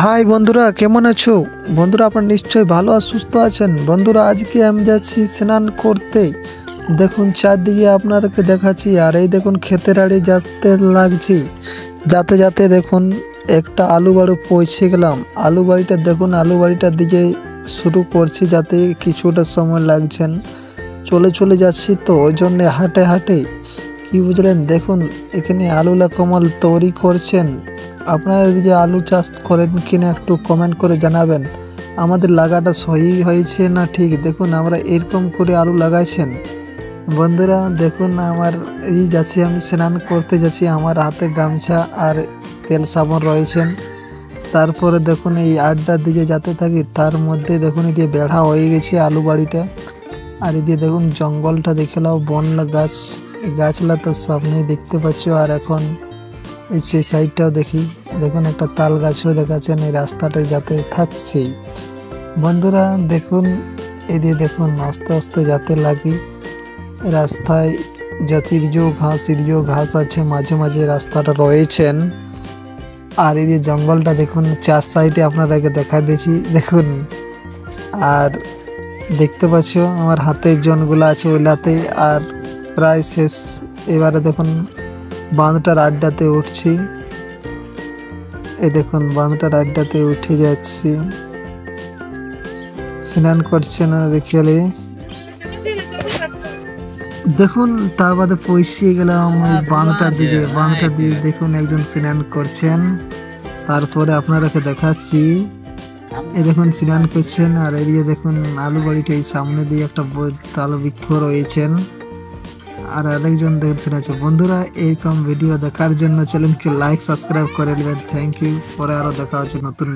High বন্ধুরা, কেমন আছো? বন্ধুরা, আপনারা নিশ্চয়ই ভালো আর সুস্থ আছেন। বন্ধুরা, আজকে আমি যাচ্ছি স্নান করতে। দেখুন চারদিকে আপনাদেরকে দেখাচ্ছি, আর এই দেখুন ক্ষেতের আড়ে যেতে লাগছি। যাতে যাতে দেখুন একটা আলু বাড়ি পৌঁছে গেলাম। আলু বাড়িটা দেখুন, আলু বাড়িটার দিকে শুরু করছি, যাতে কিছুটা সময় লাগছেন। চলে চলে যাচ্ছি, তো ওই জন্যে হাঁটে হাঁটে কি বুঝলেন, দেখুন এখানে আলুলা কমল তৈরি করছেন। আপনারা এদিকে আলু চাষ করেন কিনা একটু কমেন্ট করে জানাবেন। আমাদের লাগাটা সহি হয়েছে না ঠিক, দেখুন আমরা এরকম করে আলু লাগাইছেন। বন্ধুরা দেখুন, আমার এই যাচ্ছি, আমি স্নান করতে যাচ্ছি, আমার হাতে গামছা আর তেল সাবান রয়েছেন। তারপরে দেখুন এই আড্ডার দিকে যেতে থাকি, তার মধ্যে দেখুন এদিকে বেড়া হয়ে গেছে আলু বাড়িটা। আর এদিকে দেখুন জঙ্গলটা দেখে নাও, বন গাছ গাছলা তো সামনেই দেখতে পাচ্ছ। আর এখন এই সেই সাইডটাও দেখি, দেখুন একটা তাল গাছও দেখাচ্ছেন। এই রাস্তাটায় যাতে থাকছে বন্ধুরা, দেখুন এদিকে দেখুন আস্তে আস্তে যাতে লাগি। রাস্তায় জাতীয় ঘাস আছে, মাঝে মাঝে রাস্তাটা রয়েছেন। আর এই যে জঙ্গলটা দেখুন, চার সাইডে আপনারাকে দেখা দিয়েছি দেখুন। আর দেখতে পাচ্ছ আমার হাতে জনগুলো আছে ওইলাতে, আর প্রায় শেষ। এবারে দেখুন বাঁধটার আড্ডাতে উঠছি। এই দেখুন বাঁধটার আড্ডাতে উঠে যাচ্ছি, স্নান করছে না দেখিয়ালে। দেখুন তা বাদে পৌঁছে গেলাম এই বাঁধটার দিকে। বাঁধটার দিকে দেখুন একজন স্নান করছেন। তারপরে আপনারাকে দেখাচ্ছি, এই দেখুন স্নান করছেন। আর এদিকে দেখুন আলু বাড়িটা এই সামনে দিয়ে একটা তাল বৃক্ষ রয়েছেন। আর আরেকজন দেখছেন আছে। বন্ধুরা, এরকম ভিডিও দেখার জন্য চ্যানেলকে লাইক সাবস্ক্রাইব করে নেবেন। Thank you. পরে আরো দেখা হচ্ছে নতুন